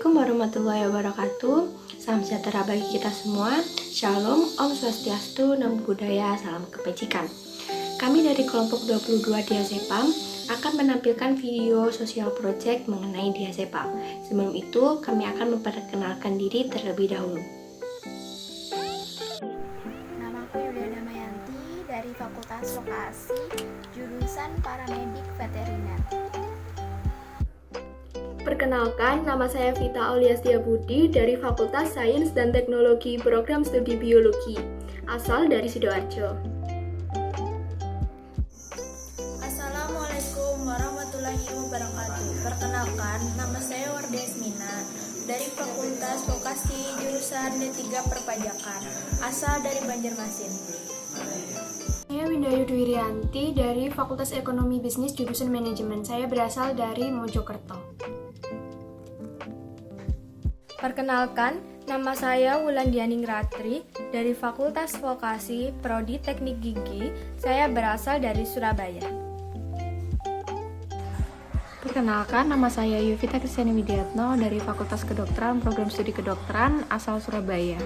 Assalamualaikum warahmatullahi wabarakatuh. Salam sejahtera bagi kita semua. Shalom, Om Swastiastu, Namo Buddhaya, Salam Kebajikan. Kami dari kelompok 22 Diazepam akan menampilkan video sosial project mengenai Diazepam. Sebelum itu, kami akan memperkenalkan diri terlebih dahulu. Namaku Yulia Damayanti dari Fakultas Vokasi, jurusan Paramedik Veteriner. Perkenalkan, nama saya Vita Aulia Setiabudi dari Fakultas Sains dan Teknologi Program Studi Biologi, asal dari Sidoarjo. Assalamualaikum warahmatullahi wabarakatuh. Perkenalkan, nama saya Wardia Yasmina dari Fakultas Vokasi jurusan D3 Perpajakan, asal dari Banjarmasin. Saya Windayu Dwirianti dari Fakultas Ekonomi Bisnis jurusan Manajemen. Saya berasal dari Mojokerto. Perkenalkan, nama saya Wulandianing Ratri dari Fakultas Vokasi Prodi Teknik Gigi. Saya berasal dari Surabaya. Perkenalkan, nama saya Yuvita Kristiani Widiatno dari Fakultas Kedokteran Program Studi Kedokteran asal Surabaya.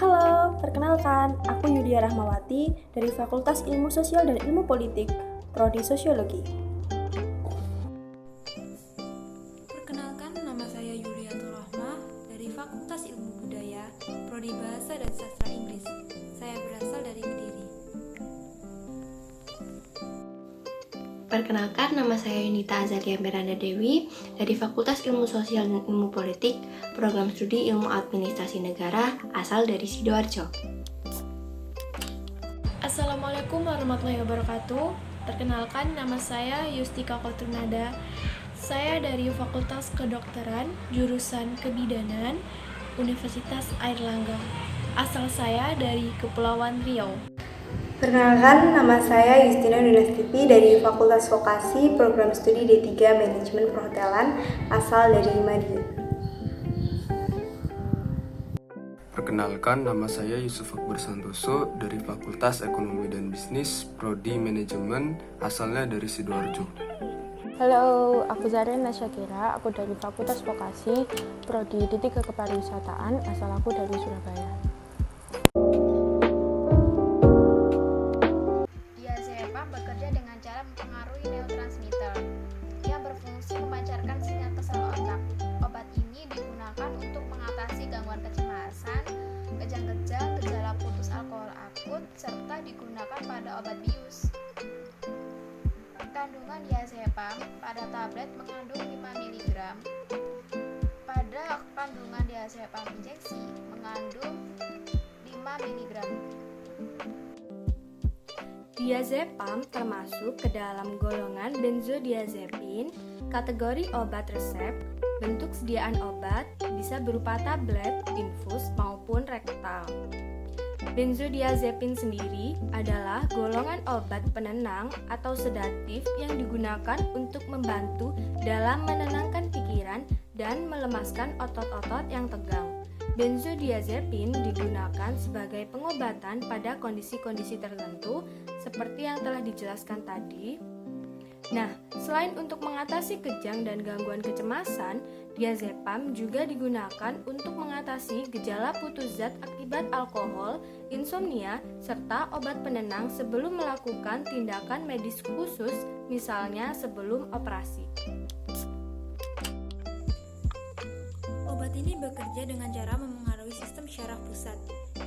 Halo, perkenalkan, aku Yudia Rahmawati dari Fakultas Ilmu Sosial dan Ilmu Politik, Prodi Sosiologi. Perkenalkan, nama saya Yuliatul Rahmah dari Fakultas Ilmu Budaya, Prodi Bahasa dan Sastra Inggris. Saya berasal dari Kediri. Perkenalkan, nama saya Yunita Azalia Miranda Dewi dari Fakultas Ilmu Sosial dan Ilmu Politik, Program Studi Ilmu Administrasi Negara, asal dari Sidoarjo. Assalamualaikum warahmatullahi wabarakatuh. Perkenalkan, nama saya Yustika Kotrunada. Saya dari Fakultas Kedokteran, jurusan Kebidanan, Universitas Airlangga. Asal saya dari Kepulauan Riau. Perkenalkan, nama saya Justina Dunastipi dari Fakultas Vokasi Program Studi D3 Manajemen Perhotelan, asal dari Madiun. Perkenalkan, nama saya Yusuf Akbar Santoso dari Fakultas Ekonomi dan Bisnis, Prodi Manajemen, asalnya dari Sidoarjo. Halo, aku Zarina Syakira, aku dari Fakultas Vokasi, Prodi D3 Kepariwisataan, asal aku dari Surabaya. Diazepam bekerja dengan cara mempengaruhi neurotransmitter yang berfungsi memancarkan sinyal ke sel otak. Obat ini digunakan untuk mengatasi gangguan kecemasan, kejang-kejang, gejala putus alkohol akut, serta digunakan pada obat bius. Kandungan diazepam pada tablet mengandung 5 mg. Pada kandungan diazepam injeksi mengandung 5 mg. Diazepam termasuk ke dalam golongan benzodiazepin, kategori obat resep. Bentuk sediaan obat bisa berupa tablet, infus, maupun rektal. Benzodiazepin sendiri adalah golongan obat penenang atau sedatif yang digunakan untuk membantu dalam menenangkan pikiran dan melemaskan otot-otot yang tegang. Benzodiazepin digunakan sebagai pengobatan pada kondisi-kondisi tertentu seperti yang telah dijelaskan tadi. Nah, selain untuk mengatasi kejang dan gangguan kecemasan, diazepam juga digunakan untuk mengatasi gejala putus zat akibat alkohol, insomnia, serta obat penenang sebelum melakukan tindakan medis khusus, misalnya sebelum operasi. Obat ini bekerja dengan cara memengaruhi sistem syaraf pusat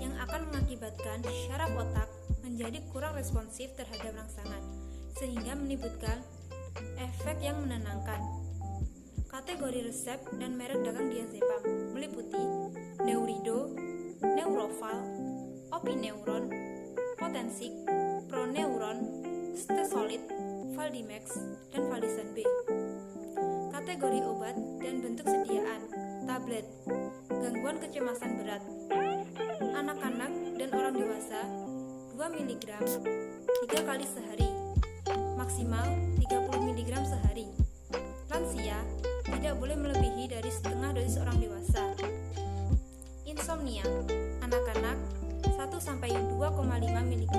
yang akan mengakibatkan syaraf otak menjadi kurang responsif terhadap rangsangan, sehingga menimbulkan efek yang menenangkan. Kategori resep dan merek dagang diazepam meliputi Neurido, Neuroval, Opineuron, Potensik, Proneuron, Stesolid, Valdimax, dan Valisan B. Kategori obat dan bentuk sediaan: tablet, gangguan kecemasan berat, anak-anak dan orang dewasa 2 mg 3 kali sehari, maksimal 30 mg sehari. Lansia tidak boleh melebihi dari setengah dosis orang dewasa. Insomnia, anak-anak 1-2,5 mg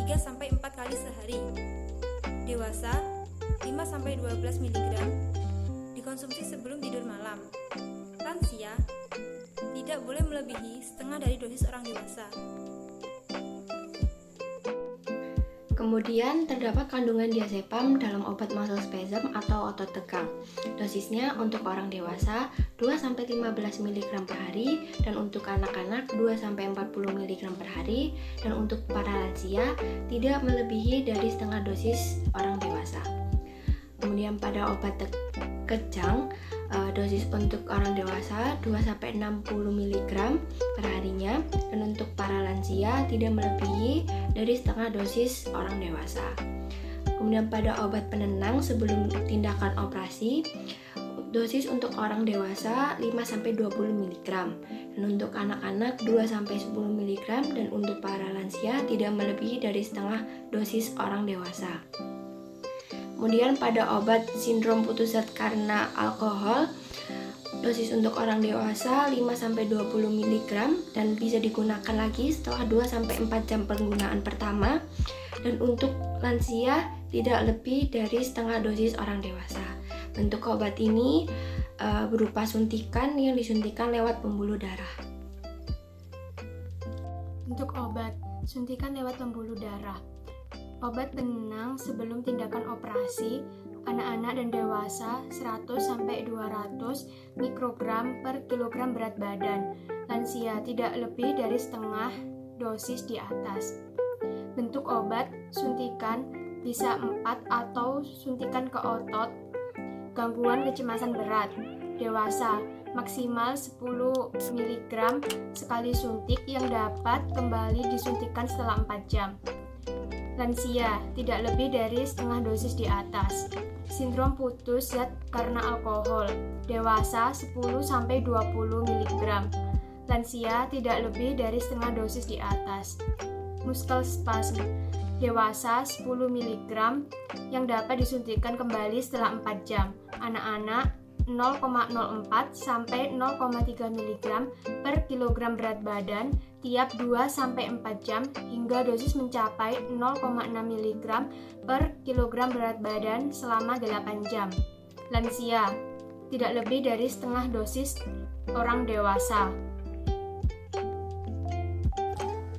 3-4 kali sehari. Dewasa 5-12 mg dikonsumsi sebelum tidur malam. Lansia tidak boleh melebihi setengah dari dosis orang dewasa. Kemudian terdapat kandungan diazepam dalam obat muscle spasm atau otot tegang. Dosisnya untuk orang dewasa 2-15 mg per hari dan untuk anak-anak 2-40 mg per hari dan untuk para lansia tidak melebihi dari setengah dosis orang dewasa. Kemudian pada obat kejang, dosis untuk orang dewasa 2-60 mg per harinya dan untuk para lansia tidak melebihi dari setengah dosis orang dewasa. Kemudian pada obat penenang sebelum tindakan operasi, dosis untuk orang dewasa 5-20 mg dan untuk anak-anak 2-10 mg dan untuk para lansia tidak melebihi dari setengah dosis orang dewasa. Kemudian pada obat sindrom putus zat karena alkohol, dosis untuk orang dewasa 5-20 mg dan bisa digunakan lagi setelah 2-4 jam penggunaan pertama, dan untuk lansia tidak lebih dari setengah dosis orang dewasa. Bentuk obat ini berupa suntikan yang disuntikan lewat pembuluh darah. Untuk obat suntikan lewat pembuluh darah, obat penenang sebelum tindakan operasi, anak-anak dan dewasa 100-200 mikrogram per kilogram berat badan. Lansia tidak lebih dari setengah dosis di atas. Bentuk obat suntikan bisa 4 atau suntikan ke otot, gangguan kecemasan berat. Dewasa maksimal 10 mg sekali suntik yang dapat kembali disuntikan setelah 4 jam. Lansia tidak lebih dari setengah dosis di atas. Sindrom putus zat karena alkohol, dewasa 10-20 mg. Lansia tidak lebih dari setengah dosis di atas. Muscle spasm, dewasa 10 mg yang dapat disuntikan kembali setelah 4 jam. Anak-anak 0,04 sampai 0,3 mg per kilogram berat badan tiap 2-4 jam hingga dosis mencapai 0,6 mg per kilogram berat badan selama 8 jam. Lansia tidak lebih dari setengah dosis orang dewasa.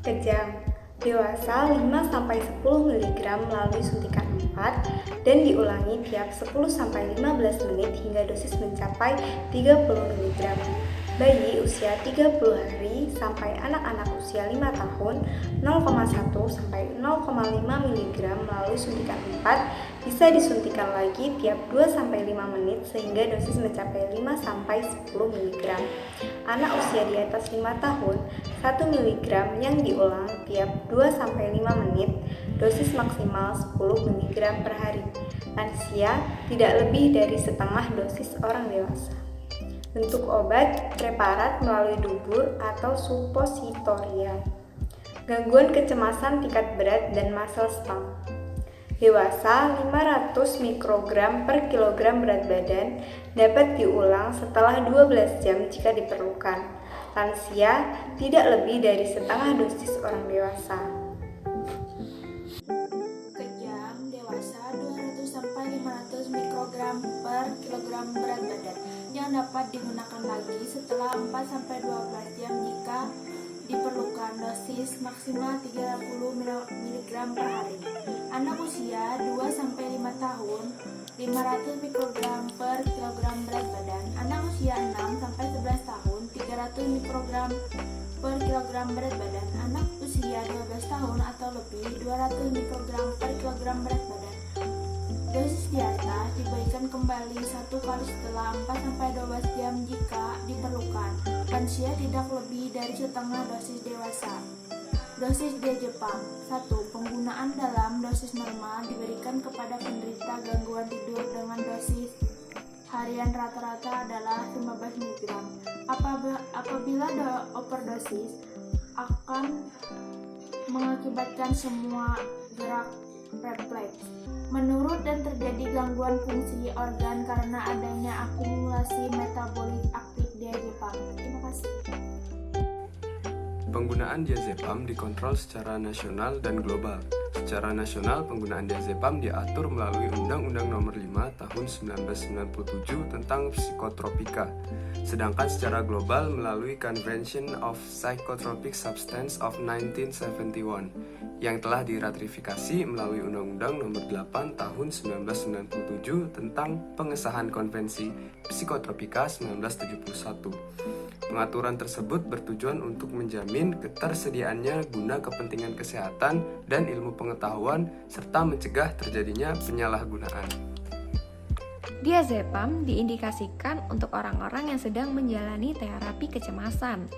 Kejang, dewasa 5-10 mg melalui suntikan 4 dan diulangi tiap 10-15 menit hingga dosis mencapai 30 mg. Bayi usia 30 hari sampai anak-anak usia 5 tahun 0,1-0,5 mg melalui suntikan 4 bisa disuntikan lagi tiap 2-5 menit sehingga dosis mencapai 5-10 mg. Anak usia di atas 5 tahun 1 mg yang diulang tiap 2-5 menit, dosis maksimal 10 mg per hari. Lansia tidak lebih dari setengah dosis orang dewasa. Bentuk obat preparat melalui dubur atau supositorial. Gangguan kecemasan tingkat berat dan muscle spasm. Dewasa 500 mikrogram per kilogram berat badan dapat diulang setelah 12 jam jika diperlukan. Lansia tidak lebih dari setengah dosis orang dewasa. Kejang, dewasa 200-500 mikrogram per kilogram berat badan yang dapat digunakan lagi setelah 4-12 jam jika diperlukan. Dosis maksimal 30 mg per hari. Anak usia 2-5 tahun 500 mikrogram per kilogram berat badan. Anak usia 6-11 tahun 300 mikrogram per kilogram berat badan. Anak usia 12 tahun atau lebih 200 mikrogram per kilogram berat badan. Dosis di atas diberikan kembali 1 kali setelah 4-12 jam jika diperlukan. Lansia tidak lebih dari setengah dosis dewasa. Dosis diazepam 1. Penggunaan dalam dosis normal diberikan kepada penderita gangguan tidur dengan dosis harian rata-rata adalah 15 mg. Apabila overdosis akan mengakibatkan semua gerak refleks menurut dan terjadi gangguan fungsi organ karena adanya akumulasi metabolik aktif diazepam. Terima kasih. Penggunaan diazepam dikontrol secara nasional dan global. secara nasional penggunaan diazepam diatur melalui Undang-Undang Nomor 5 Tahun 1997 tentang psikotropika. Sedangkan secara global melalui Convention of Psychotropic Substance of 1971 yang telah diratifikasi melalui Undang-Undang Nomor 8 Tahun 1997 tentang pengesahan Konvensi Psikotropika 1971. Pengaturan tersebut bertujuan untuk menjamin ketersediaannya guna kepentingan kesehatan dan ilmu pengetahuan serta mencegah terjadinya penyalahgunaan. Diazepam diindikasikan untuk orang-orang yang sedang menjalani terapi kecemasan.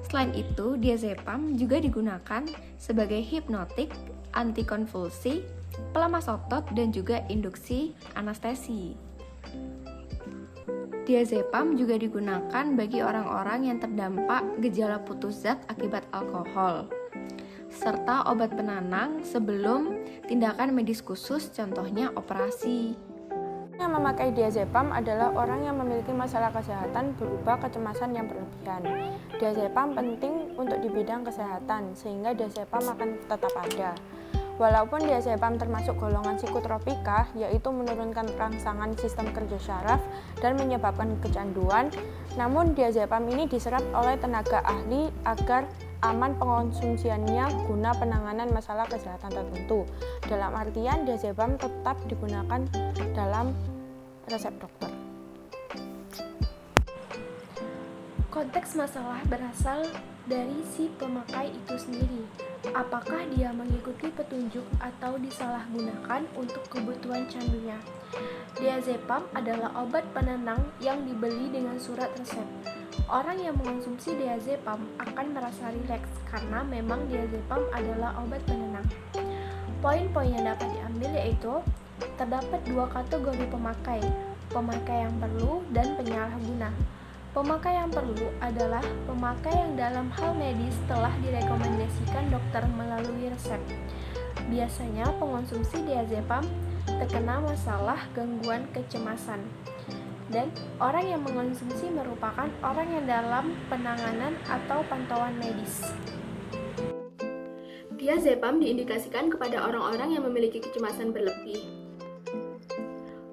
Selain itu, diazepam juga digunakan sebagai hipnotik, antikonvulsi, pelemas otot, dan juga induksi anestesi. Diazepam juga digunakan bagi orang-orang yang terdampak gejala putus zat akibat alkohol, serta obat penenang sebelum tindakan medis khusus, contohnya operasi. Yang memakai diazepam adalah orang yang memiliki masalah kesehatan berupa kecemasan yang berlebihan. Diazepam penting untuk di bidang kesehatan, sehingga diazepam akan tetap ada. Walaupun diazepam termasuk golongan psikotropika, yaitu menurunkan rangsangan sistem kerja syaraf dan menyebabkan kecanduan, namun diazepam ini diserap oleh tenaga ahli agar aman pengonsumsiannya guna penanganan masalah kesehatan tertentu. Dalam artian, diazepam tetap digunakan dalam resep dokter. Konteks masalah berasal dari si pemakai itu sendiri. Apakah dia mengikuti petunjuk atau disalahgunakan untuk kebutuhan candunya? Diazepam adalah obat penenang yang dibeli dengan surat resep. Orang yang mengonsumsi diazepam akan merasa rileks karena memang diazepam adalah obat penenang. Poin-poin yang dapat diambil yaitu terdapat dua kategori pemakai, pemakai yang perlu dan penyalahguna. Pemakai yang perlu adalah pemakai yang dalam hal medis telah direkomendasikan dokter melalui resep. Biasanya pengonsumsi diazepam terkena masalah gangguan kecemasan. Dan orang yang mengonsumsi merupakan orang yang dalam penanganan atau pantauan medis. Diazepam diindikasikan kepada orang-orang yang memiliki kecemasan berlebih.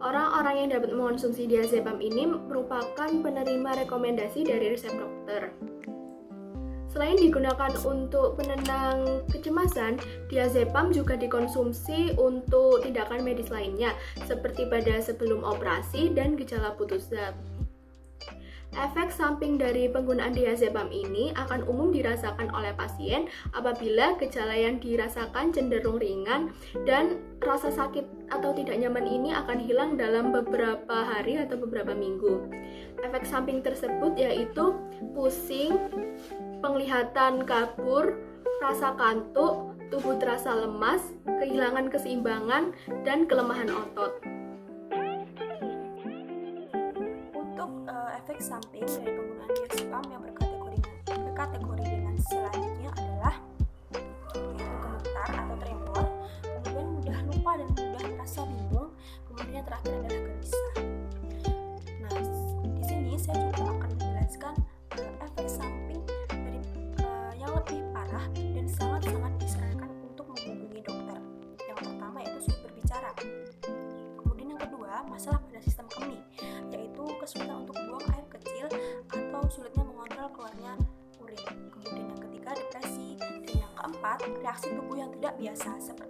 Orang-orang yang dapat mengonsumsi diazepam ini merupakan penerima rekomendasi dari resep dokter. Selain digunakan untuk penenang kecemasan, diazepam juga dikonsumsi untuk tindakan medis lainnya, seperti pada sebelum operasi dan gejala putus zat. Efek samping dari penggunaan diazepam ini akan umum dirasakan oleh pasien apabila gejala yang dirasakan cenderung ringan dan rasa sakit atau tidak nyaman ini akan hilang dalam beberapa hari atau beberapa minggu. Efek samping tersebut yaitu pusing, penglihatan kabur, rasa kantuk, tubuh terasa lemas, kehilangan keseimbangan, dan kelemahan otot. Efek samping dari penggunaan diazepam yang berkategori dengan selanjutnya adalah yaitu gemetar atau tremor, kemudian mudah lupa dan mudah merasa bingung, kemudian yang terakhir adalah gelisah. Nah, di sini saya juga akan menjelaskan efek samping dari yang lebih parah dan sangat-sangat disarankan untuk menghubungi dokter. Yang pertama yaitu sulit berbicara. Kemudian yang kedua, masalah pada sistem kemih, yaitu kesulitan untuk buang air kecil atau sulitnya mengontrol keluarnya urin. Kemudian yang ketiga, depresi. Dan yang keempat, reaksi tubuh yang tidak biasa seperti